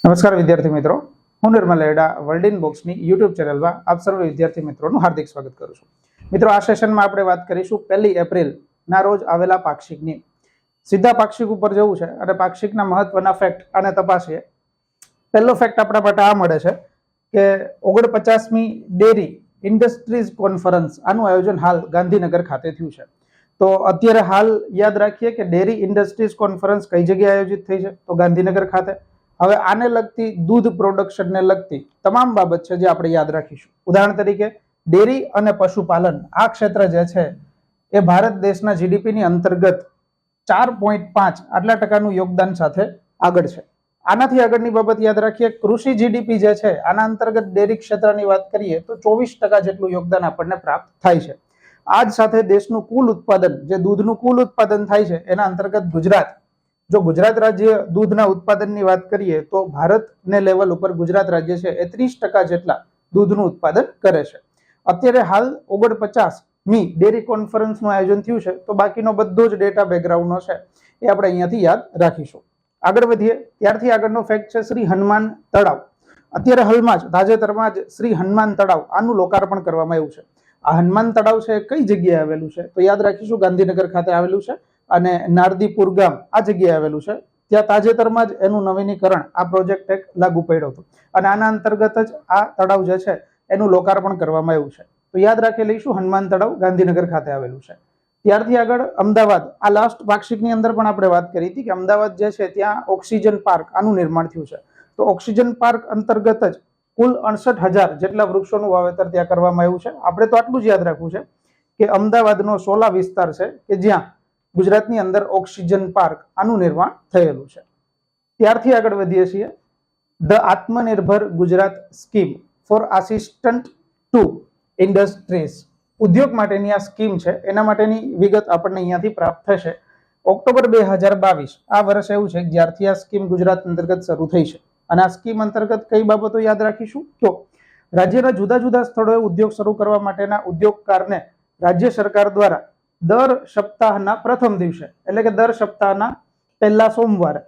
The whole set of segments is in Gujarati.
નમસ્કાર વિદ્યાર્થી મિત્રો, હું નિર્મલ એડા વર્લ્ડ ઇન બોક્સની યુટ્યુબ ચેનલમાં આપ સર્વ વિદ્યાર્થી મિત્રોનું હાર્દિક સ્વાગત કરું છું. મિત્રો, આ સેશનમાં આપણે વાત કરીશું 1 એપ્રિલના રોજ આવેલા પાક્ષિકની. સીધા પાક્ષિક ઉપર જવું છે અને પાક્ષિકના મહત્વના ફેક્ટ અને તપાસીએ. પહેલો ફેક્ટ આપણા માટે આ મળે છે કે 49મી ડેરી ઇન્ડસ્ટ્રીઝ કોન્ફરન્સ આનું આયોજન હાલ ગાંધીનગર ખાતે થયું છે. તો અત્યારે હાલ યાદ રાખીએ કે ડેરી ઇન્ડસ્ટ્રીઝ કોન્ફરન્સ કઈ જગ્યાએ આયોજિત થઈ છે, તો ગાંધીનગર ખાતે. હવે આને લગતી દૂધ પ્રોડક્શનને લગતી તમામ બાબત છે જે આપણે યાદ રાખીશું. ઉદાહરણ તરીકે ડેરી અને પશુપાલન આ ક્ષેત્ર જે છે એ ભારત દેશના જીડીપીની અંતર્ગત 4.5 આટલા ટકાનું યોગદાન સાથે આગળ છે. આનાથી આગળની બાબત યાદ રાખીએ, કૃષિ જીડીપી જે છે આના અંતર્ગત ડેરી ક્ષેત્રની વાત કરીએ તો 24% જેટલું યોગદાન આપણને પ્રાપ્ત થાય છે. આ જ સાથે દેશનું કુલ ઉત્પાદન, જે દૂધનું કુલ ઉત્પાદન થાય છે એના અંતર્ગત જો ગુજરાત રાજ્ય દૂધના ઉત્પાદનની વાત કરીએ તો ભારતને લેવલ ઉપર ગુજરાત રાજ્ય છે એ 30% જેટલા દૂધનું ઉત્પાદન કરે છે. અત્યારે હાલ 49મી ડેરી કોન્ફરન્સનું આયોજન થયું છે, તો બાકીનો બધો જ ડેટા બેકગ્રાઉન્ડનો છે એ આપણે અહીંયાથી યાદ રાખીશું. આગળ વધીએ ત્યારથી આગળનો ફેક્ટ છે શ્રી હનુમાન તળાવ. અત્યારે હાલમાં જ તાજેતરમાં જ શ્રી હનુમાન તળાવ આનું લોકાર્પણ કરવામાં આવ્યું છે. આ હનુમાન તળાવ છે કઈ જગ્યાએ આવેલું છે, તો યાદ રાખીશું ગાંધીનગર ખાતે આવેલું છે અને નારદીપુર ગામ આ જગ્યાએ આવેલું છે. ત્યાં તાજેતરમાં જ એનું નવીનીકરણ આ પ્રોજેક્ટ એક લાગુ પડ્યો હતો અને આના અંતર્ગત જ આ તળાવ જે છે એનું લોકાર્પણ કરવામાં આવ્યું છે. તો યાદ રાખી લઈશું હનુમાન તળાવ ગાંધીનગર ખાતે આવેલું છે. ત્યારથી આગળ અમદાવાદ, આ લાસ્ટ પાક્ષિકની અંદર પણ આપણે વાત કરી હતી કે અમદાવાદ જે છે ત્યાં ઓક્સિજન પાર્ક આનું નિર્માણ થયું છે. તો ઓક્સિજન પાર્ક અંતર્ગત જ કુલ 68,000 જેટલા વૃક્ષોનું વાવેતર ત્યાં કરવામાં આવ્યું છે. આપણે તો આટલું જ યાદ રાખવું છે કે અમદાવાદનો સોલા વિસ્તાર છે કે જ્યાં ગુજરાતની અંદર ઓક્સિજન પાર્ક આનું નિર્માણ થયેલું છે. ત્યારથી આગળ વધીએ છીએ the Atmanirbhar Gujarat scheme for assistant to industries. ઉદ્યોગ માટેની આ સ્કીમ છે, એના માટેની વિગત આપણને અહીંયાથી પ્રાપ્ત થશે. ઓક્ટોબર 2022 આ વર્ષ એવું છે જ્યારથી આ સ્કીમ ગુજરાત અંતર્ગત શરૂ થઈ છે. અને આ સ્કીમ અંતર્ગત કઈ બાબતો યાદ રાખીશું, તો રાજ્યના જુદા જુદા સ્થળોએ ઉદ્યોગ શરૂ કરવા માટેના ઉદ્યોગકારને રાજ્ય સરકાર દ્વારા દર સપ્તાહના પ્રથમ દિવસે એટલે કે દર સપ્તાહના પહેલા સોમવારે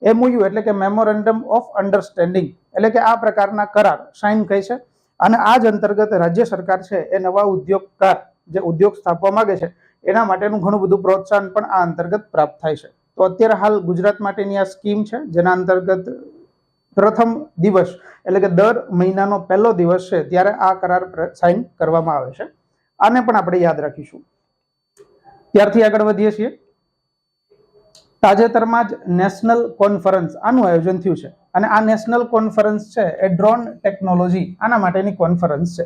MOU એટલે કે મેમોરેન્ડમ ઓફ અન્ડરસ્ટેન્ડિંગ એટલે કે આ પ્રકારના કરાર સાઇન થઈ છે. અને આ જ અંતર્ગત રાજ્ય સરકાર છે એ નવા ઉદ્યોગકાર જે ઉદ્યોગ સ્થાપવા માંગે છે એના માટેનું ઘણું બધું પ્રોત્સાહન પણ આ અંતર્ગત પ્રાપ્ત થાય છે. તો અત્યારે હાલ ગુજરાત માટેની આ સ્કીમ છે જેના અંતર્ગત પ્રથમ દિવસ એટલે કે દર મહિનાનો પહેલો દિવસ છે ત્યારે આ કરાર સાઇન કરવામાં આવે છે. આને પણ આપણે યાદ રાખીશું. ત્યારથી આગળ વધીએ છીએ. તાજેતરમાં જ નેશનલ કોન્ફરન્સ આનું આયોજન થયું છે અને આ નેશનલ કોન્ફરન્સ છે એ ડ્રોન ટેકનોલોજી આના માટેની કોન્ફરન્સ છે.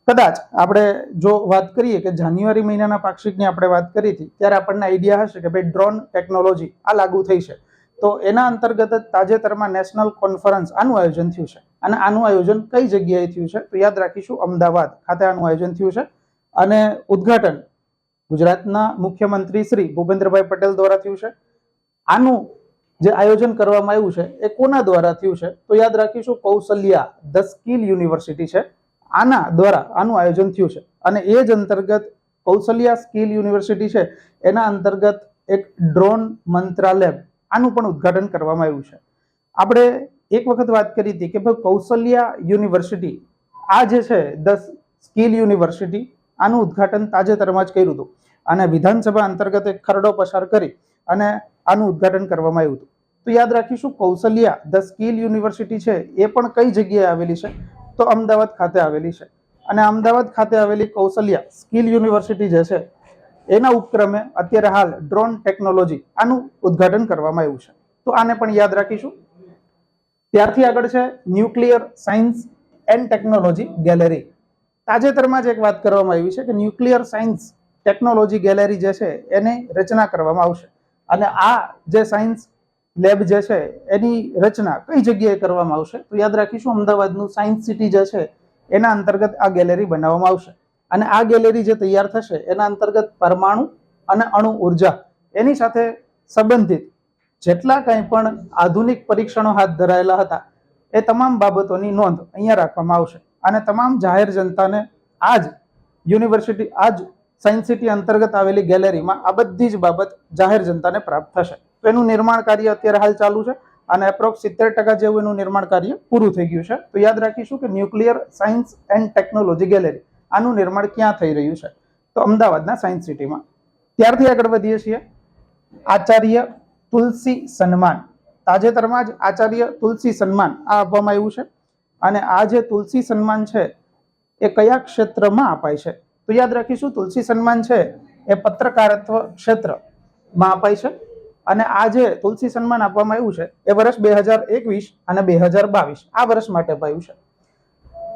કદાચ આપણે જો વાત કરીએ કે જાન્યુઆરી મહિનાના પાક્ષિકની આપણે વાત કરી હતી ત્યારે આપણને આઈડિયા હશે કે ભાઈ ડ્રોન ટેકનોલોજી આ લાગુ થઈ છે. તો એના અંતર્ગત જ તાજેતરમાં નેશનલ કોન્ફરન્સ આનું આયોજન થયું છે. અને આનું આયોજન કઈ જગ્યાએ થયું છે, તો યાદ રાખીશું અમદાવાદ ખાતે આનું આયોજન થયું છે. અને ઉદ્ઘાટન ગુજરાતના મુખ્યમંત્રી શ્રી ભૂપેન્દ્રભાઈ પટેલ દ્વારા થયું છે. આનું જે આયોજન કરવામાં આવ્યું છે એ કોના દ્વારા થયું છે, તો યાદ રાખીશું કૌશલ્યા ધ સ્કિલ યુનિવર્સિટી છે આના દ્વારા આનું આયોજન થયું છે. અને એ જ અંતર્ગત કૌશલ્યા સ્કિલ યુનિવર્સિટી છે એના અંતર્ગત એક ડ્રોન મંત્રાલય આનું પણ ઉદ્ઘાટન કરવામાં આવ્યું છે. આપણે એક વખત વાત કરી હતી કે ભાઈ કૌશલ્યા યુનિવર્સિટી આ જે છે ધ સ્કિલ યુનિવર્સિટી આનું ઉદ્ઘાટન તાજેતરમાં જ કર્યું હતું અને વિધાનસભા અંતર્ગત એક ખરડો પસાર કરી અને આનું ઉદ્ઘાટન કરવામાં આવ્યું હતું. તો યાદ રાખીશું કૌશલ્યા ધ સ્કિલ યુનિવર્સિટી છે એ પણ કઈ જગ્યાએ આવેલી છે, તો અમદાવાદ ખાતે આવેલી છે. અને અમદાવાદ ખાતે આવેલી કૌશલ્યા સ્કિલ યુનિવર્સિટી જે છે એના ઉપક્રમે અત્યારે હાલ ડ્રોન ટેકનોલોજી આનું ઉદ્ઘાટન કરવામાં આવ્યું છે. તો આને પણ યાદ રાખીશું. ત્યારથી આગળ છે nuclear science and technology gallery. તાજેતરમાં જ એક વાત કરવામાં આવી છે કે ન્યુક્લિયર સાયન્સ ટેકનોલોજી ગેલેરી જે છે એની રચના કરવામાં આવશે. અને આ જે સાયન્સ લેબ જે છે એની રચના કઈ જગ્યાએ કરવામાં આવશે, તો યાદ રાખીશું અમદાવાદનું સાયન્સ સિટી જે છે એના અંતર્ગત આ ગેલેરી બનાવવામાં આવશે. અને આ ગેલેરી જે તૈયાર થશે એના અંતર્ગત પરમાણુ અને અણુ ઉર્જા એની સાથે સંબંધિત જેટલા કંઈ પણ આધુનિક પરીક્ષણો હાથ ધરાયેલા હતા એ તમામ બાબતોની નોંધ અહીંયા રાખવામાં આવશે. અને તમામ જાહેર જનતાને આ જ યુનિવર્સિટી આ જ સાયન્સ સિટી અંતર્ગત આવેલી ગેલેરીમાં આ બધી જ બાબત જાહેર જનતાને પ્રાપ્ત થશે. તો એનું નિર્માણ કાર્ય અત્યારે હાલ ચાલુ છે અને એપ્રોક્સ 70% જેવું એનું નિર્માણ કાર્ય પૂરું થઈ ગયું છે. તો યાદ રાખીશું કે nuclear science and technology gallery આનું નિર્માણ ક્યાં થઈ રહ્યું છે? તો અમદાવાદના સાયન્સ સિટીમાં. ત્યારથી આગળ વધીએ છીએ. આચાર્ય તુલસી સન્માન. તાજેતરમાં જ આચાર્ય તુલસી સન્માન આ આપવામાં આવ્યું છે. અને આ જે તુલસી સન્માન છે એ કયા ક્ષેત્રમાં અપાય છે? તો યાદ રાખીશું તુલસી સન્માન છે એ પત્રકારત્વ ક્ષેત્રમાં અપાય છે. અને આ જે તુલસી સન્માન આપવામાં આવ્યું છે એ વર્ષ 2021 અને 2022 આ વર્ષ માટે અપાયું છે.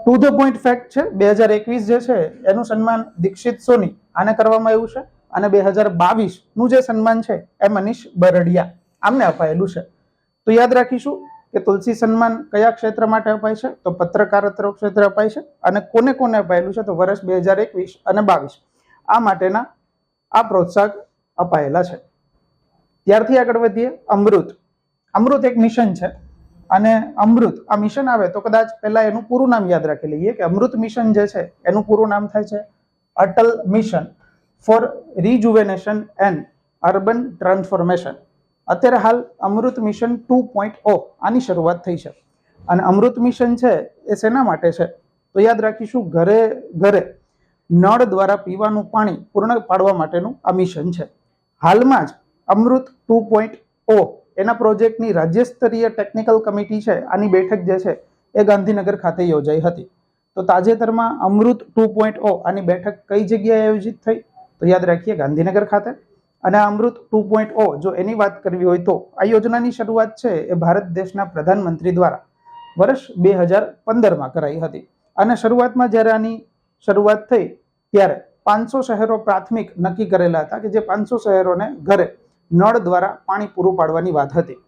ટુ ધ પોઈન્ટ ફેક્ટ છે, 2021 જે છે એનું સન્માન દીક્ષિત સોની આને કરવામાં આવ્યું છે અને 2022 નું જે સન્માન છે એ મનીષ બરડિયા આમને અપાયેલું છે. તો યાદ રાખીશું કે તુલસી સન્માન કયા ક્ષેત્ર માટે અપાય છે? તો પત્રકારત્વ ક્ષેત્ર અપાય છે. અને કોને કોને અપાયેલું છે? તો વર્ષ 2021 અને 22 આ માટેના આ પ્રોત્સાહક અપાયેલા છે. ત્યારથી આગળ વધીએ. અમૃત. અમૃત એક મિશન છે અને અમૃત આ મિશન આવે તો કદાચ પહેલા એનું પૂરું નામ યાદ રાખી લઈએ કે અમૃત મિશન જે છે એનું પૂરું નામ થાય છે Atal mission for rejuvenation and urban transformation. અત્યારે હાલ અમૃત મિશન 2.0 આની શરૂઆત થઈ છે. અને અમૃત મિશન છે એ શેના માટે છે? તો યાદ રાખીશું ઘરે ઘરે નળ દ્વારા પીવાનું પાણી પૂર્ણ પાડવા માટેનું આ મિશન છે. હાલમાં જ અમૃત 2.0 એના પ્રોજેક્ટની રાજ્ય સ્તરીય ટેકનિકલ કમિટી છે આની બેઠક જે છે એ ગાંધીનગર ખાતે યોજાઈ હતી. તો તાજેતરમાં અમૃત 2.0 આની બેઠક કઈ જગ્યાએ આયોજિત થઈ? તો યાદ રાખીએ ગાંધીનગર ખાતે. અને અમૃત 2.0 જો એની વાત કરવી હોય તો આ યોજનાની શરૂઆત છે એ ભારત દેશના પ્રધાનમંત્રી દ્વારા વર્ષ 2015માં કરાઈ હતી. અને શરૂઆતમાં જ્યારે આની શરૂઆત થઈ ત્યારે 500 શહેરો પ્રાથમિક નક્કી કરેલા હતા કે જે 500 શહેરોને ઘરે નળ દ્વારા પાણી પૂરું પાડવાની વાત હતી.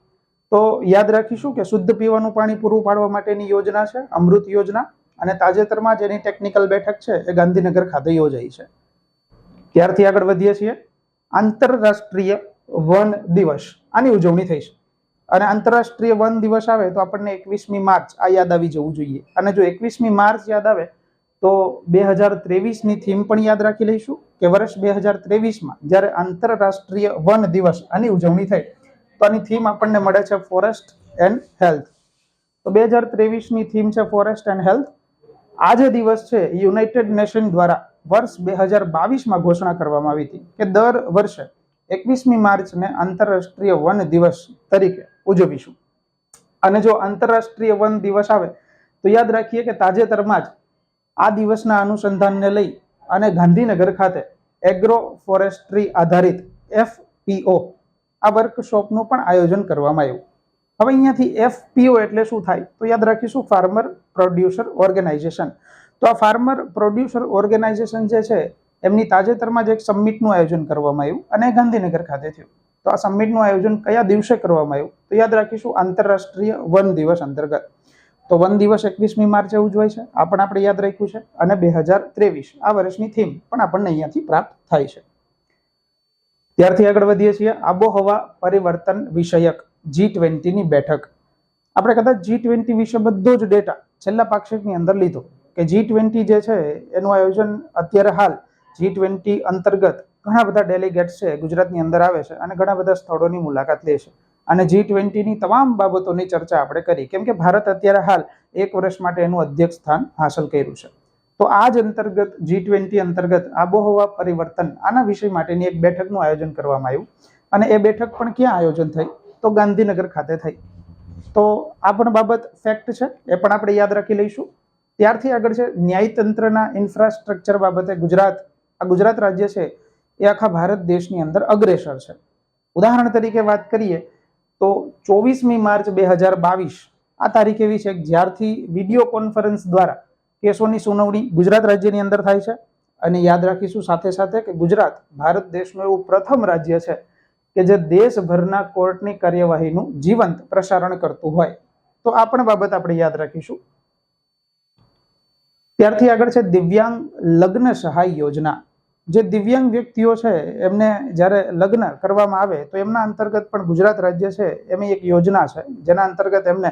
તો યાદ રાખીશું કે શુદ્ધ પીવાનું પાણી પૂરું પાડવા માટેની યોજના છે અમૃત યોજના. અને તાજેતરમાં જ એની ટેકનિકલ બેઠક છે એ ગાંધીનગર ખાતે યોજાઈ છે. ત્યારથી આગળ વધીએ છીએ. આંતરરાષ્ટ્રીય વન દિવસ આની ઉજવણી થઈ છે. અને આંતરરાષ્ટ્રીય વન દિવસ આવે તો આપણને 21મી માર્ચ આ યાદ આવી જવું જોઈએ. અને જો 21મી માર્ચ યાદ આવે તો 2023ની થીમ પણ યાદ રાખી લઈશું કે વર્ષ 2023માં જ્યારે આંતરરાષ્ટ્રીય વન દિવસ આની ઉજવણી થઈ તો આની થીમ આપણને મળે છે ફોરેસ્ટ એન્ડ હેલ્થ. તો 2023ની થીમ છે ફોરેસ્ટ એન્ડ હેલ્થ. આ જે દિવસ છે યુનાઇટેડ નેશન દ્વારા વર્ષ 2022માં ઘોષણા કરવામાં આવી હતી કે દર વર્ષે 21મી માર્ચને આંતરરાષ્ટ્રીય વન દિવસ તરીકે ઉજવીશું. અને જો આંતરરાષ્ટ્રીય વન દિવસ આવે તો યાદ રાખીએ કે તાજેતરમાં જ આ દિવસના અનુસંધાનને લઈ અને ગાંધીનગર ખાતે એગ્રો ફોરેસ્ટ્રી આધારિત FPO આ વર્કશોપનું પણ આયોજન કરવામાં આવ્યું. હવે અહીંયાથી FPO એટલે શું થાય? તો યાદ રાખીશું ફાર્મર પ્રોડ્યુસર ઓર્ગેનાઇઝેશન. તો આ ફાર્મર પ્રોડ્યુસર ઓર્ગેનાઇઝેશન જે છે એમની તાજેતરમાં જ એક સમિટનું આયોજન કરવામાં આવ્યું અને ગાંધીનગર ખાતે થયું. તો આ સમિટનું આયોજન કયા દિવસે કરવામાં આવ્યું? તો યાદ રાખીશું આંતરરાષ્ટ્રીય વન દિવસ અંતર્ગત. તો વન દિવસ 21મી માર્ચે ઉજવાય છે. આ પણ આપણે યાદ રાખ્યું છે. અને 2023 આ વર્ષની થીમ પણ આપણને અહીંયાથી પ્રાપ્ત થાય છે. ત્યારથી આગળ વધીએ છીએ. આબોહવા પરિવર્તન વિષયક G20ની બેઠક. આપણે કદાચ G20 વિશે બધો જ ડેટા છેલ્લા પાક્ષિકની અંદર લીધો કે G20 જે છે એનું આયોજન અત્યારે હાલ G20 અંતર્ગત ઘણા બધા ડેલિગેટ્સ છે ગુજરાતની અંદર આવે છે અને ઘણા બધા સ્થળોની મુલાકાત લે છે. અને G20ની તમામ બાબતોની ચર્ચા આપણે કરી કેમ કે ભારત અત્યારે હાલ 1 વર્ષ માટે એનું અધ્યક્ષ સ્થાન હાંસલ કર્યું છે. તો આ જ અંતર્ગત G20 અંતર્ગત આબોહવા પરિવર્તન આના વિષય માટેની એક બેઠકનું આયોજન કરવામાં આવ્યું. અને એ બેઠક પણ ક્યાં આયોજન થઈ? તો ગાંધીનગર ખાતે થઈ. તો આ પણ બાબત ફેક્ટ છે, એ પણ આપણે યાદ રાખી લઈશું. ત્યારથી આગળ છે ન્યાયતંત્રના ઇન્ફ્રાસ્ટ્રક્ચર બાબતે ગુજરાત રાજ્ય છે એ આખા ભારત દેશની અંદર અગ્રેસર છે. ઉદાહરણ તરીકે વાત કરીએ તો 24મી માર્ચ 2022 આ તારીખ એવી છે જ્યારથી વિડીયો કોન્ફરન્સ દ્વારા કેસોની સુનાવણી ગુજરાત રાજ્યની અંદર થાય છે. અને યાદ રાખીશું સાથે સાથે કે ગુજરાત ભારત દેશનું એવું પ્રથમ રાજ્ય છે કે જે દેશભરના કોર્ટની કાર્યવાહીનું જીવંત પ્રસારણ કરતું હોય. તો આ પણ બાબત આપણે યાદ રાખીશું. ત્યારથી આગળ છે દિવ્યાંગ લગ્ન સહાય યોજના. જે દિવ્યાંગ વ્યક્તિઓ છે એમને જ્યારે લગ્ન કરવામાં આવે તો એમના અંતર્ગત પણ ગુજરાત રાજ્ય છે એમાં એક યોજના છે જેના અંતર્ગત એમને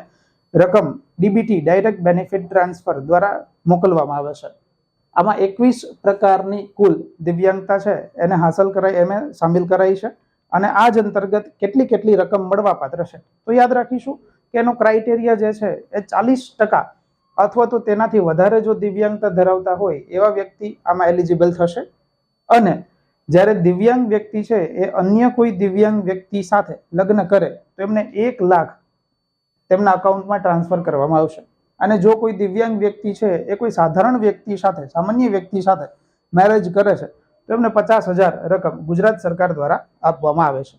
રકમ DBT ડાયરેક્ટ બેનિફિટ ટ્રાન્સફર દ્વારા મોકલવામાં આવે છે. આમાં 21 પ્રકારની કુલ દિવ્યાંગતા છે એને હાંસલ કરાઈ એમ સામેલ કરાઈ છે. અને આ જ અંતર્ગત કેટલી રકમ મળવાપાત્ર છે. તો યાદ રાખીશું કે એનો ક્રાઇટેરિયા જે છે એ 40% અથવા તો તેનાથી વધારે જો દિવ્યાંગતા ધરાવતા હોય એવા વ્યક્તિ આમાં એલિજિબલ થશે. અને જ્યારે દિવ્યાંગ વ્યક્તિ છે એ અન્ય કોઈ દિવ્યાંગ વ્યક્તિ સાથે લગ્ન કરે તો એમને 1 લાખ તેમના અકાઉન્ટમાં ટ્રાન્સફર કરવામાં આવશે. અને જો કોઈ દિવ્યાંગ વ્યક્તિ છે એ કોઈ સાધારણ વ્યક્તિ સાથે, સામાન્ય વ્યક્તિ સાથે મેરેજ કરે છે તો એમને 50,000 રકમ ગુજરાત સરકાર દ્વારા આપવામાં આવે છે.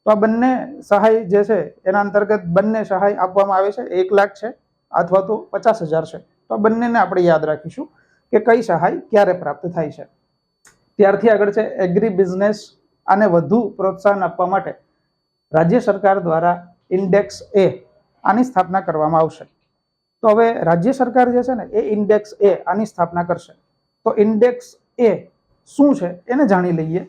તો આ બંને સહાય જે છે એના અંતર્ગત બંને સહાય આપવામાં આવે છે, 1 લાખ છે અથવા તો 50,000 છે. તો આ બંનેને આપણે યાદ રાખીશું કે કઈ સહાય ક્યારે પ્રાપ્ત થાય છે. ત્યારથી આગળ છે એગ્રી બિઝનેસ. આને વધુ પ્રોત્સાહન આપવા માટે રાજ્ય સરકાર દ્વારા ઇન્ડેક્સ એ આની સ્થાપના કરવામાં આવશે. તો હવે રાજ્ય સરકાર જે છે ને એ ઇન્ડેક્સ એ આની સ્થાપના કરશે. તો ઇન્ડેક્સ એ શું છે એને જાણી લઈએ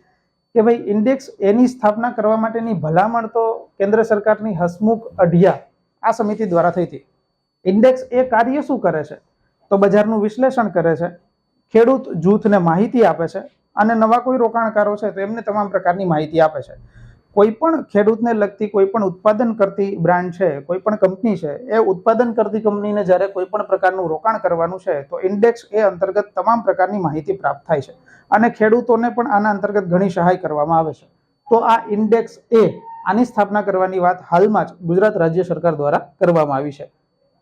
કે ભાઈ ઇન્ડેક્સ એની સ્થાપના કરવા માટેની ભલામણ તો કેન્દ્ર સરકારની હસમુખ અઢિયા આ સમિતિ દ્વારા થઈ હતી. ઇન્ડેક્સ એ કાર્ય શું કરે છે? તો બજારનું વિશ્લેષણ કરે છે, ખેડૂત જૂથને માહિતી આપે છે અને નવા કોઈ રોકાણકારો છે તો એમને તમામ પ્રકારની માહિતી આપે છે. કોઈ પણ ખેડૂતને લગતી કોઈ પણ ઉત્પાદન કરતી બ્રાન્ડ છે, કોઈ પણ કંપની છે, એ ઉત્પાદન કરતી કંપનીને જ્યારે કોઈ પણ પ્રકારનું રોકાણ કરવાનું છે તો ઇન્ડેક્સ એ અંતર્ગત તમામ પ્રકારની માહિતી પ્રાપ્ત થાય છે અને ખેડૂતોને પણ આના અંતર્ગત ઘણી સહાય કરવામાં આવે છે. તો આ ઇન્ડેક્સ એ આની સ્થાપના કરવાની વાત હાલમાં જ ગુજરાત રાજ્ય સરકાર દ્વારા કરવામાં આવી છે.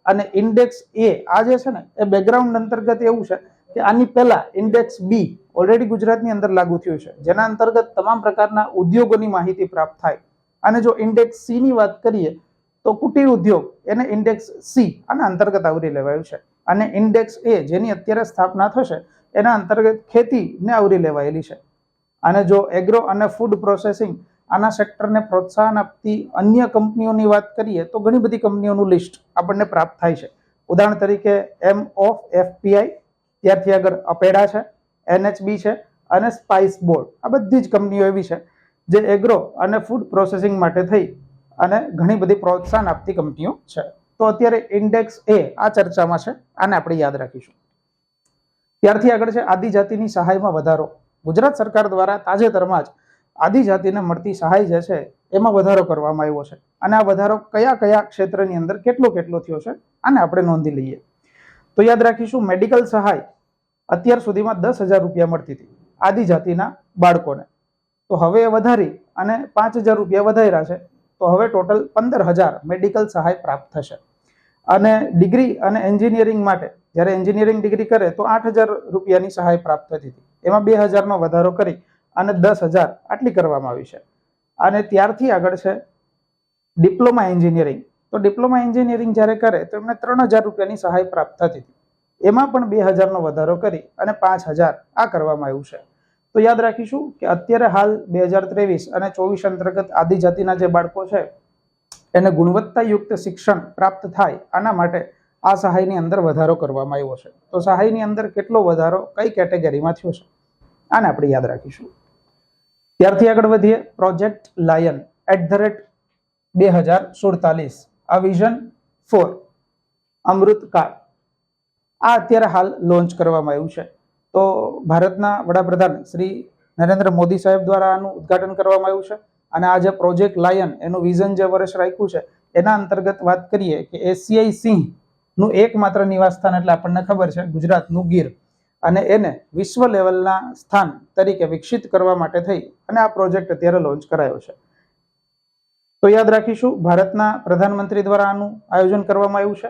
અને ઇન્ડેક્સ એ આ જે છે ને એ બેકગ્રાઉન્ડ અંતર્ગત એવું છે કે આની પહેલા ઇન્ડેક્સ બી ઓલરેડી ગુજરાતની અંદર લાગુ થયું છે, જેના અંતર્ગત તમામ પ્રકારના ઉદ્યોગોની માહિતી પ્રાપ્ત થાય. અને જો ઇન્ડેક્સ સી ની વાત કરીએ તો કુટીર ઉદ્યોગ એને ઇન્ડેક્સ સી આના અંતર્ગત આવરી લેવાયું છે. અને ઇન્ડેક્સ એ જેની અત્યારે સ્થાપના થશે એના અંતર્ગત ખેતીને આવરી લેવાયેલી છે. અને જો એગ્રો અને ફૂડ પ્રોસેસિંગ આના સેક્ટરને પ્રોત્સાહન આપતી અન્ય કંપનીઓની વાત કરીએ તો ઘણી બધી કંપનીઓનું લિસ્ટ આપણને પ્રાપ્ત થાય છે. ઉદાહરણ તરીકે MOFPI, ત્યારથી આગળ અપેડા છે, NHB છે અને સ્પાઇસ બોર્ડ. આ બધી જ કંપનીઓ એવી છે જે એગ્રો અને ફૂડ પ્રોસેસિંગ માટે થઈ અને ઘણી બધી પ્રોત્સાહન આપતી કંપનીઓ છે. તો અત્યારે ઇન્ડેક્સ એ આ ચર્ચામાં છે, આને આપણે યાદ રાખીશું. ત્યારથી આગળ છે આદિજાતિની સહાયમાં વધારો. ગુજરાત સરકાર દ્વારા તાજેતરમાં જ આદિજાતિને મળતી સહાય જે છે એમાં વધારો કરવામાં આવ્યો છે. અને આ વધારો કયા ક્ષેત્રની અંદર કેટલો થયો છે આને આપણે નોંધી લઈએ. તો યાદ રાખીશું મેડિકલ સહાય અત્યાર સુધીમાં 10,000 રૂપિયા મળતી હતી આદિજાતિના બાળકોને. તો હવે એ વધારી અને 5,000 રૂપિયા વધાર્યા છે. તો હવે ટોટલ 15,000 મેડિકલ સહાય પ્રાપ્ત થશે. અને ડિગ્રી અને એન્જિનિયરિંગ માટે જ્યારે એન્જિનિયરિંગ ડિગ્રી કરે તો 8,000 રૂપિયાની સહાય પ્રાપ્ત થતી હતી. એમાં 2,000નો વધારો કરી અને 10,000 આટલી કરવામાં આવી છે. અને ત્યારથી આગળ છે ડિપ્લોમા એન્જિનિયરિંગ. તો ડિપ્લોમા એન્જિનિયરિંગ જ્યારે કરે તો એમને 3,000 રૂપિયાની સહાય પ્રાપ્ત થતી હતી. એમાં પણ 2,000નો વધારો કરી અને 5,000 આ કરવામાં આવ્યું છે. તો યાદ રાખીશું કે અત્યારે હાલ 2023 અને 24 અંતર્ગત આદિજાતિના જે બાળકો છે એને ગુણવત્તાયુક્ત શિક્ષણ પ્રાપ્ત થાય આના માટે આ સહાયની અંદર વધારો કરવામાં આવ્યો છે. તો સહાયની અંદર કેટલો વધારો કઈ કેટેગરીમાં થયો છે આને આપણે યાદ રાખીશું. ત્યારથી આગળ વધીએ પ્રોજેક્ટ લાયન @2047 આ વિઝન 4 અમૃતકાળ આ અત્યારે હાલ લોન્ચ કરવામાં આવ્યું છે. તો ભારતના વડાપ્રધાન શ્રી નરેન્દ્ર મોદી સાહેબ દ્વારા આનું ઉદ્ઘાટન કરવામાં આવ્યું છે. અને આ જે પ્રોજેક્ટ લાયન એનું વિઝન જે વર્ષ રાખ્યું છે એના અંતર્ગત વાત કરીએ કે એશિયાઈ સિંહનું એકમાત્ર નિવાસસ્થાન એટલે આપણને ખબર છે ગુજરાતનું ગીર. અને એને વિશ્વ લેવલના સ્થાન તરીકે વિકસિત કરવા માટે થઈ અને આ પ્રોજેક્ટ અત્યારે લોન્ચ કરાયો છે. તો યાદ રાખીશું ભારતના પ્રધાનમંત્રી દ્વારા આનું આયોજન કરવામાં આવ્યું છે.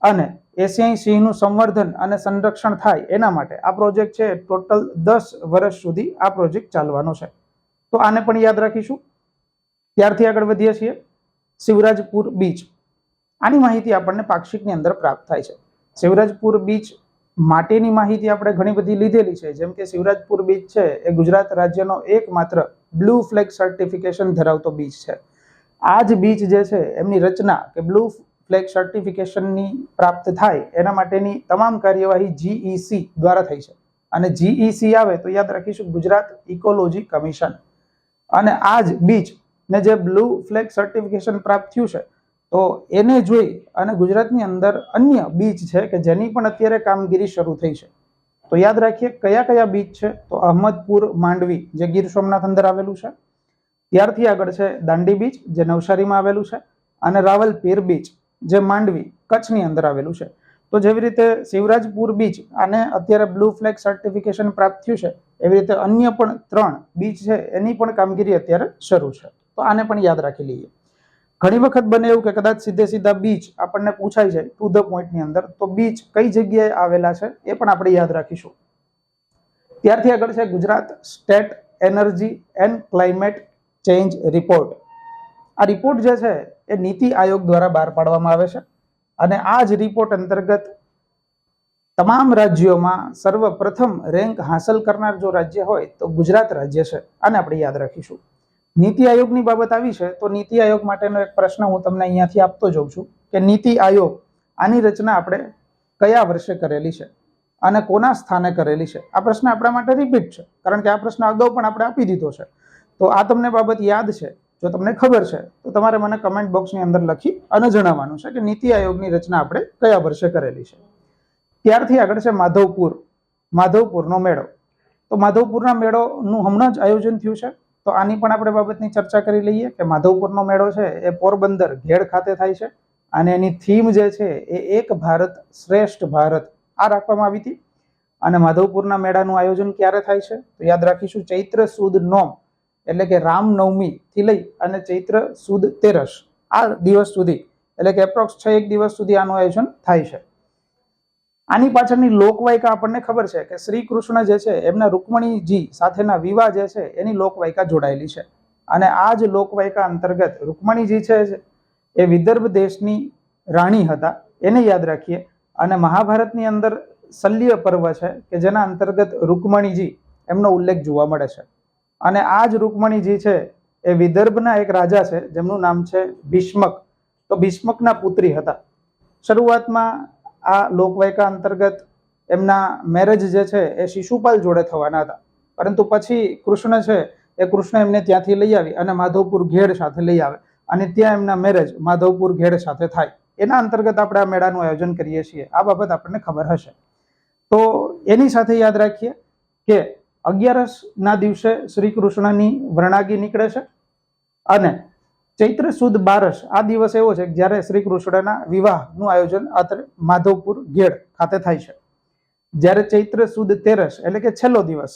અને એશિયાઈ સિંહનું સંવર્ધન અને સંરક્ષણ થાય એના માટે આ પ્રોજેક્ટ છે ટોટલ 10 વર્ષ સુધી આ પ્રોજેક્ટ ચાલવાનો છે. તો આને પણ યાદ રાખીશું. ત્યારથી આગળ વધીએ છીએ શિવરાજપુર બીચ. આની માહિતી આપણને પાક્ષિકની અંદર પ્રાપ્ત થાય છે. શિવરાજપુર બીચ માટેની માહિતી આપણે ઘણી બધી લીધેલી છે. જેમ કે શિવરાજપુર બીચ છે એ ગુજરાત રાજ્યનો એકમાત્ર બ્લુ ફ્લેગ સર્ટિફિકેશન ધરાવતો બીચ છે. આ જ બીચ જે છે એમની રચના કે બ્લુ ફ્લેગ સર્ટિફિકેશનની પ્રાપ્ત થાય એના માટેની તમામ કાર્યવાહી GEC દ્વારા થઈ છે. અને GEC આવે તો યાદ રાખીશું ગુજરાત ઇકોલોજી કમિશન. અને આ જ બીચ ને જે બ્લુ ફ્લેગ સર્ટિફિકેશન પ્રાપ્ત થયું છે તો એને જોઈ અને ગુજરાતની અંદર અન્ય બીચ છે કે જેની પણ અત્યારે કામગીરી શરૂ થઈ છે. તો યાદ રાખીએ કયા બીચ છે તો અહમદપુર માંડવી જે ગીર સોમનાથ અંદર આવેલું છે. ત્યારથી આગળ છે દાંડી બીચ, જે નવસારીમાં આવેલું છે, અને રાવલપીર બીચ, જે માંડવી કચ્છની અંદર આવેલું છે. તો જેવી રીતે શિવરાજપુર બીચ આને અત્યારે બ્લુ ફ્લેગ સર્ટિફિકેશન પ્રાપ્ત થયું છે, એવી રીતે અન્ય પણ 3 બીચ છે એની પણ કામગીરી અત્યારે શરૂ છે. તો આને પણ યાદ રાખી લઈએ. ઘણી વખત બને એવું કે કદાચ સીધા બીચ આપણને પૂછાઈ જાય ટુ ધ પોઈન્ટની અંદર, તો બીચ કઈ જગ્યાએ આવેલા છે એ પણ આપણે યાદ રાખીશું. ત્યારથી આગળ છે Gujarat state energy and climate change report. આ રિપોર્ટ જે છે એ નીતિ આયોગ દ્વારા બહાર પાડવામાં આવે છે, અને આ જ રિપોર્ટ અંતર્ગત તમામ રાજ્યોમાં સર્વપ્રથમ રેન્ક હાંસલ કરનાર જો રાજ્ય હોય તો ગુજરાત રાજ્ય છે. આને આપણે યાદ રાખીશું. નીતિ આયોગની બાબત આવી છે તો નીતિ આયોગ માટેનો એક પ્રશ્ન હું તમને અહીંયાથી આપતો જાઉં છું કે નીતિ આયોગ આની રચના આપણે કયા વર્ષે કરેલી છે અને કોના સ્થાને કરેલી છે? આ પ્રશ્ન આપણા માટે રિપીટ છે, કારણ કે આ પ્રશ્ન અગાઉ પણ આપણે આપી દીધો છે. તો આ તમને બાબત યાદ છે, જો તમને ખબર છે તો તમારે મને કમેન્ટ બોક્સની અંદર લખી અને જણાવવાનું છે કે નીતિ આયોગની રચના આપણે કયા વર્ષે કરેલી છે. ત્યારથી આગળ છે માધવપુરનો મેળો. તો માધવપુરના મેળોનું હમણાં જ આયોજન થયું છે, તો આની પણ આપણે બાબતની ચર્ચા કરી લઈએ કે માધવપુરનો મેળો છે એ પોરબંદર ઘેડ ખાતે થાય છે, અને એની થીમ જે છે એ એક ભારત શ્રેષ્ઠ ભારત આ રાખવામાં આવી હતી. અને માધવપુરના મેળાનું આયોજન ક્યારે થાય છે તો યાદ રાખીશું ચૈત્ર સુદ નોમ, એટલે કે રામનવમી થી લઈ અને ચૈત્ર સુદ તેરસ આ દિવસ સુધી, એટલે કે એપ્રોક્સ 6 દિવસ સુધી આનું આયોજન થાય છે. આની પાછળની લોકવાયકા આપણને ખબર છે કે શ્રી કૃષ્ણ જે છે એમના રૂકમણીજી સાથેના વિવાહ જે છે એની લોકવાયકા જોડાયેલી છે, અને આ જ લોકવાયકા અંતર્ગત રૂકમણીજી છે એ વિદર્ભ દેશની રાણી હતા, એને યાદ રાખીએ. અને મહાભારતની અંદર શલ્ય પર્વ છે કે જેના અંતર્ગત રૂકમણીજી એમનો ઉલ્લેખ જોવા મળે છે. અને આ જ રૂકમણીજી છે એ વિદર્ભના એક રાજા છે જેમનું નામ છે ભીષ્મક. તો ભીષ્મકના પુત્રી હતા. શરૂઆતમાં આ લોકવાયકા અંતર્ગત એમના મેરેજ જે છે એ શિશુપાલ જોડે થવાના હતા, પરંતુ પછી કૃષ્ણ છે એ કૃષ્ણ એમને ત્યાંથી લઈ આવી અને માધવપુર ઘેડ સાથે લઈ આવે, અને ત્યાં એમના મેરેજ માધવપુર ઘેડ સાથે થાય. એના અંતર્ગત આપણે આ મેળાનું આયોજન કરીએ છીએ. આ બાબત આપણને ખબર હશે. તો એની સાથે યાદ રાખીએ કે 11ના દિવસે શ્રી કૃષ્ણની વરણાગી નીકળે છે, અને ચૈત્ર સુદ 12 આ દિવસ એવો છે જ્યારે શ્રી કૃષ્ણના વિવાહનું આયોજન અત્રે માધવપુર ઘેડ ખાતે થાય છે. જ્યારે ચૈત્ર સુદ 13 એટલે કે છેલ્લો દિવસ,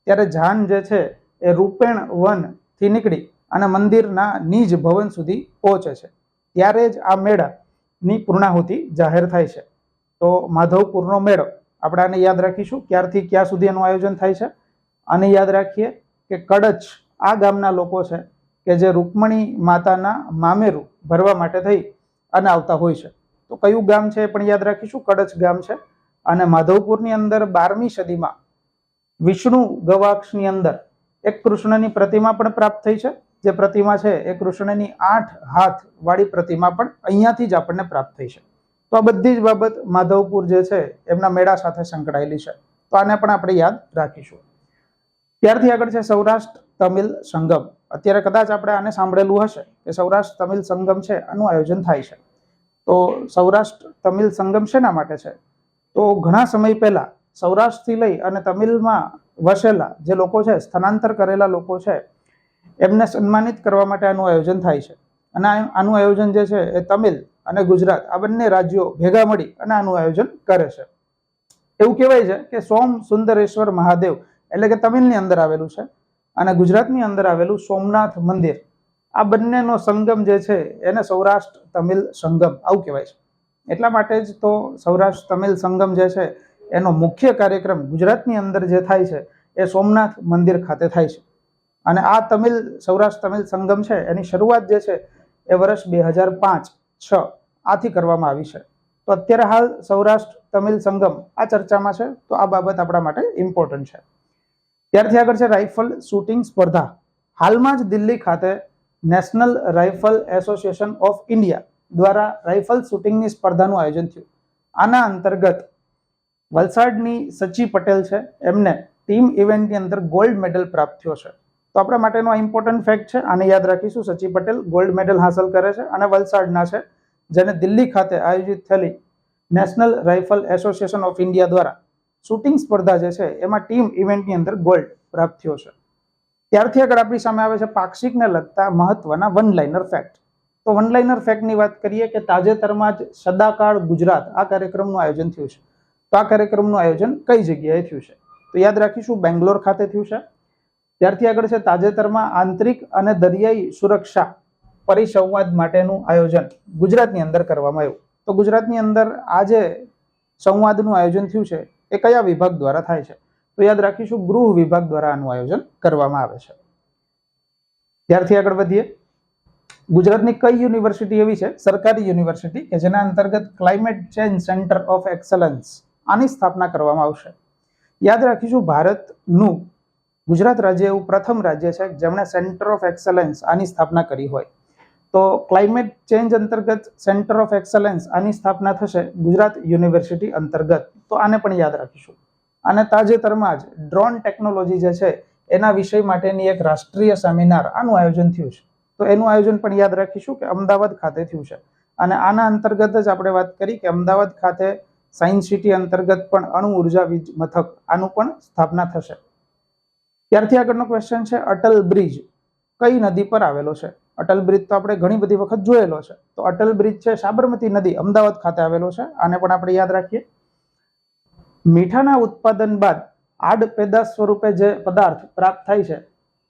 ત્યારે જાન જે છે એ રૂપેણ વન થી નીકળી અને મંદિરના નીજ ભવન સુધી પહોંચે છે. ત્યારે જ આ મેળાની પૂર્ણાહુતિ જાહેર થાય છે. તો માધવપુરનો મેળો આપણે આને યાદ રાખીશું, ક્યારથી ક્યાં સુધી એનું આયોજન થાય છે. અને યાદ રાખીએ કે કડચ આ ગામના લોકો છે કે જે રૂકમણી માતાના મામેરું ભરવા માટે થઈ અને આવતા હોય છે. તો કયું ગામ છે એ પણ યાદ રાખીશું, કડચ ગામ છે. અને માધવપુરની અંદર 12મી સદીમાં વિષ્ણુ ગવાક્ષની અંદર એક કૃષ્ણની પ્રતિમા પણ પ્રાપ્ત થઈ છે. જે પ્રતિમા છે એ કૃષ્ણની 8 હાથ વાળી પ્રતિમા પણ અહીંયાથી જ આપણને પ્રાપ્ત થઈ છે. તો આ બધી જ બાબત માધવપુર જે છે એમના મેળા સાથે સંકળાયેલી છે. તો આને પણ આપણે યાદ રાખીશું. ત્યારથી આગળ છે સૌરાષ્ટ્ર તમિલ સંગમ. અત્યારે કદાચ આપણે આને સાંભળેલું હશે કે સૌરાષ્ટ્ર તમિલ સંગમ છે આનું આયોજન થાય છે. તો સૌરાષ્ટ્ર તમિલ સંગમ શેના માટે છે? તો ઘણા સમય પહેલા સૌરાષ્ટ્રથી લઈ અને તમિલમાં વસેલા જે લોકો છે, સ્થળાંતર કરેલા લોકો છે, એમને સન્માનિત કરવા માટે આનું આયોજન થાય છે. અને આનું આયોજન જે છે એ તમિલ અને ગુજરાત આ બંને રાજ્યો ભેગા મળી અને આનું આયોજન કરે છે. એવું કહેવાય છે કે સોમ સુંદરેશ્વર મહાદેવ એટલે કે તમિલની અંદર આવેલું છે, અને ગુજરાતની અંદર આવેલું સોમનાથ મંદિર, આ બંનેનો સંગમ જે છે એને સૌરાષ્ટ્ર તમિલ સંગમ આવું કહેવાય છે. એટલા માટે જ તો સૌરાષ્ટ્ર તમિલ સંગમ જે છે એનો મુખ્ય કાર્યક્રમ ગુજરાતની અંદર જે થાય છે એ સોમનાથ મંદિર ખાતે થાય છે. અને આ સૌરાષ્ટ્ર તમિલ સંગમ છે એની શરૂઆત જે છે એ વર્ષ 2005-6 આથી કરવામાં આવી છે. તો અત્યારે હાલ સૌરાષ્ટ્ર તમિલ સંગમ આ ચર્ચામાં છે, તો આ બાબત આપણા માટે ઇમ્પોર્ટન્ટ છે. ત્યારથી આગળ છે રાઇફલ શૂટિંગ સ્પર્ધા. હાલમાં જ દિલ્હી ખાતે national rifle association of India દ્વારા રાઇફલ શૂટિંગની સ્પર્ધાનું આયોજન થયું. આના અંતર્ગત વલસાડની સચી પટેલ છે એમને ટીમ ઇવેન્ટની અંદર ગોલ્ડ મેડલ પ્રાપ્ત થયો છે. તો આપણા માટેનો ઇમ્પોર્ટન્ટ ફેક્ટ છે, આને યાદ રાખીશું. સચી પટેલ ગોલ્ડ મેડલ હાંસલ કરે છે અને વલસાડના છે, જેને દિલ્હી ખાતે આયોજિત થયેલી national rifle association of India દ્વારા શૂટિંગ સ્પર્ધા જે છે એમાં ટીમ ઇવેન્ટની અંદર ગોલ્ડ પ્રાપ્ત થયો છે. ત્યારથી આગળ આપણી સામે આવે છે પાક્ષિકને લગતા મહત્વના વન લાઇનર ફેક્ટ. તો વન લાઇનર ફેક્ટની વાત કરીએ કે તાજેતરમાં જ સદાકાળ ગુજરાત આ કાર્યક્રમનું આયોજન થયું છે. તો આ કાર્યક્રમનું આયોજન કઈ જગ્યાએ થયું છે? તો યાદ રાખીશું બેંગ્લોર ખાતે થયું છે. ત્યારથી આગળ છે તાજેતરમાં આંતરિક અને દરિયાઈ સુરક્ષા પરિસંવાદ માટેનું આયોજન ગુજરાતની અંદર કરવામાં આવ્યું. તો ગુજરાતની અંદર આ જે સંવાદનું આયોજન થયું છે એ કયા વિભાગ દ્વારા થાય છે? તો યાદ રાખીશું ગૃહ વિભાગ દ્વારા આનું આયોજન કરવામાં આવે છે. ત્યારથી આગળ વધીએ. ગુજરાતની કઈ યુનિવર્સિટી એવી છે, સરકારી યુનિવર્સિટી, કે જેના અંતર્ગત climate change centre of excellence આની સ્થાપના કરવામાં આવશે? યાદ રાખીશું ભારતનું ગુજરાત રાજ્ય એવું પ્રથમ રાજ્ય છે જેમણે સેન્ટર ઓફ એક્સલન્સ આની સ્થાપના કરી હોય. તો ક્લાઇમેટ ચેન્જ અંતર્ગત સેન્ટર ઓફ એક્સલન્સ આની સ્થાપના થશે ગુજરાત યુનિવર્સિટી અંતર્ગત. તો આને પણ યાદ રાખીશું. અને તાજેતરમાં જ ડ્રોન ટેકનોલોજી જે છે એના વિષય માટેની એક રાષ્ટ્રીય સેમિનાર આનું આયોજન થયું છે. તો એનું આયોજન પણ યાદ રાખીશું કે અમદાવાદ ખાતે થયું છે. અને આના અંતર્ગત જ આપણે વાત કરી કે અમદાવાદ ખાતે સાયન્સ સિટી અંતર્ગત પણ અણુ ઉર્જા વીજ મથક આનું પણ સ્થાપના થશે. ત્યારથી આગળનો ક્વેશ્ચન છે અટલ બ્રિજ કઈ નદી પર આવેલો છે? અટલ બ્રિજ તો આપણે ઘણી બધી વખત જોયેલો છે. તો અટલ બ્રિજ છે સાબરમતી નદી અમદાવાદ ખાતે આવેલો છે. આને પણ આપણે યાદ રાખીએ. મીઠાના ઉત્પાદન બાદ આડ પેદાશ સ્વરૂપે જે પદાર્થ પ્રાપ્ત થાય છે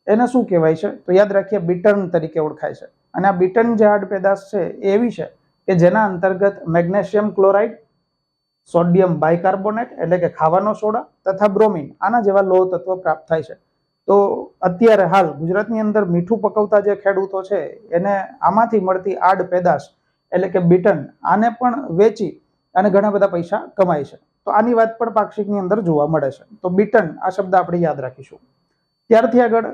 એને શું કહેવાય છે? તો યાદ રાખીએ બીટર્ન તરીકે ઓળખાય છે. અને આ બીટર્ન જે આડ પેદાશ છે એ એવી છે કે જેના અંતર્ગત મેગ્નેશિયમ ક્લોરાઇડ, સોડિયમ બાયકાર્બોનેટ એટલે કે ખાવાનો સોડા તથા બ્રોમિન આના જેવા લોહ તત્વો પ્રાપ્ત થાય છે. તો અત્યારે હાલ ગુજરાતની અંદર મીઠું પકવતા જે ખેડૂતો છે એને આમાંથી મળતી આડ પેદાશ એટલે કે બીટન આને પણ વેચી અને ઘણા બધા પૈસા કમાય છે. તો આની વાત પણ પાક્ષિકની અંદર જોવા મળે છે. તો બીટન આ શબ્દ આપણે યાદ રાખીશું. ત્યારથી આગળ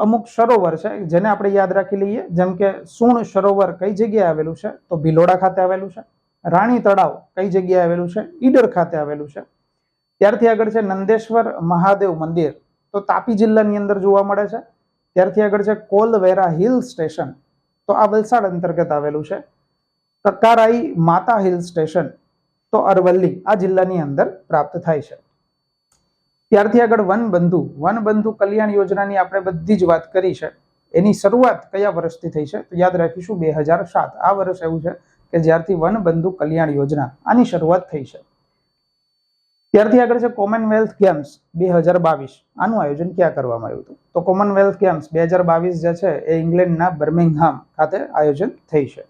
અમુક સરોવર છે જેને આપણે યાદ રાખી લઈએ. જેમ કે સુણ સરોવર કઈ જગ્યાએ આવેલું છે? તો ભિલોડા ખાતે આવેલું છે. રાણી તળાવ કઈ જગ્યાએ આવેલું છે? ઈડર ખાતે આવેલું છે. ત્યારથી આગળ છે નંદેશ્વર મહાદેવ મંદિર, તો તાપી જિલ્લાની અંદર જોવા મળે છે. ત્યારથી આગળ છે કોલવેરા હિલ સ્ટેશન, તો આ વલસાડ અંતર્ગત આવેલું છે. કકારાઈ માતા હિલ સ્ટેશન તો અરવલ્લી આ જિલ્લાની અંદર પ્રાપ્ત થાય છે. ત્યારથી આગળ વનબંધુ કલ્યાણ યોજનાની આપણે બધી જ વાત કરી છે. એની શરૂઆત કયા વર્ષથી થઈ છે? તો યાદ રાખીશું 2007. આ વર્ષ એવું છે કે જ્યારથી વનબંધુ કલ્યાણ યોજના આની શરૂઆત થઈ છે. ત્યારથી આગળ છે કોમનવેલ્થ ગેમ્સ 2022 આનું આયોજન ક્યાં કરવામાં આવ્યું હતું? તો કોમનવેલ્થ ગેમ્સ 2022 જે છે એ ઇંગ્લેન્ડના બર્મિંગહામ ખાતે આયોજન થઈ છે.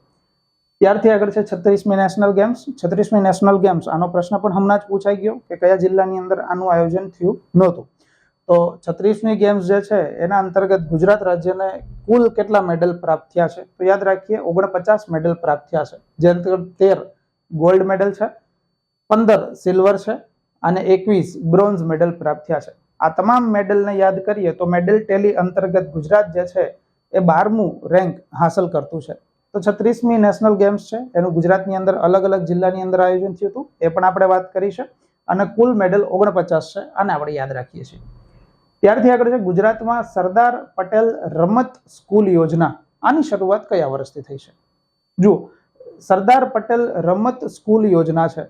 ત્યારથી આગળ છે 36મી નેશનલ ગેમ્સ. 36મી નેશનલ ગેમ્સ આનો પ્રશ્ન પણ હમણાં જ પૂછાઈ ગયો કે કયા જિલ્લાની અંદર આનું આયોજન થયું નહોતું. તો 36મી ગેમ્સ જે છે એના અંતર્ગત ગુજરાત રાજ્યને કુલ કેટલા મેડલ પ્રાપ્ત થયા છે? તો યાદ રાખીએ 49 મેડલ પ્રાપ્ત થયા છે. જે અંતર્ગત 13 ગોલ્ડ મેડલ છે, 15 સિલ્વર છે અને 21 બ્રોન્ઝ મેડલ પ્રાપ્ત થયા છે. આ તમામ મેડલને યાદ કરીએ તો મેડલ ટેલી અંતર્ગત ગુજરાત જે છે એ 12મું રેન્ક હાંસલ કરતું છે. તો 36મી નેશનલ ગેમ્સ છે એનું ગુજરાતની અંદર અલગ અલગ જિલ્લાની અંદર આયોજન થયું હતું, એ પણ આપણે વાત કરી છે. અને કુલ મેડલ 49 છે, આને આપણે યાદ રાખીએ છીએ. ત્યારથી આગળ છે ગુજરાતમાં સરદાર પટેલ રમત સ્કૂલ યોજના આની શરૂઆત કયા વર્ષથી થઈ છે? જુઓ, સરદાર પટેલ રમત સ્કૂલ યોજના છે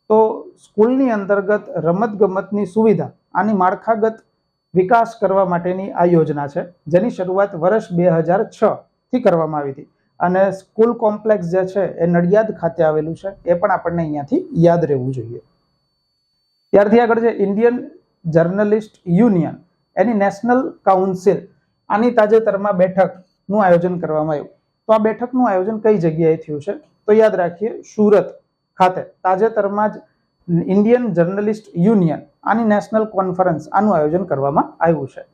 તો સ્કૂલની અંતર્ગત રમત ગમતની સુવિધા આની માળખાગત વિકાસ કરવા માટેની આ યોજના છે, જેની શરૂઆત વર્ષ 2006 થી કરવામાં આવી હતી. અને સ્કૂલ કોમ્પ્લેક્સ જે છે એ નડિયાદ ખાતે આવેલું છે, એ પણ આપણને અહીંયાથી યાદ રહેવું જોઈએ. ત્યારથી આગળ છે ઇન્ડિયન જર્નલિસ્ટ યુનિયન એની નેશનલ કાઉન્સિલ આની તાજેતરમાં બેઠકનું આયોજન કરવામાં આવ્યું. તો આ બેઠકનું આયોજન કઈ જગ્યાએ થયું છે? તો યાદ રાખીએ સુરત ખાતે તાજેતરમાં જ ઇન્ડિયન જર્નલિસ્ટ યુનિયન આની નેશનલ કોન્ફરન્સ આનું આયોજન કરવામાં આવ્યું છે.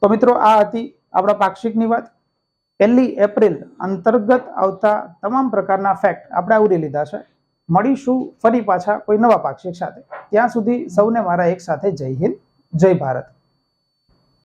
તો મિત્રો આ હતી આપણા પાક્ષિકની વાત. 1 એપ્રિલ અંતર્ગત આવતા તમામ પ્રકારના ફેક્ટ આપણે આવરી લીધા છે. મળીશું ફરી પાછા કોઈ નવા પાક્ષિક સાથે. ત્યાં સુધી સૌને મારા એક સાથે જય હિન્દ, જય ભારત.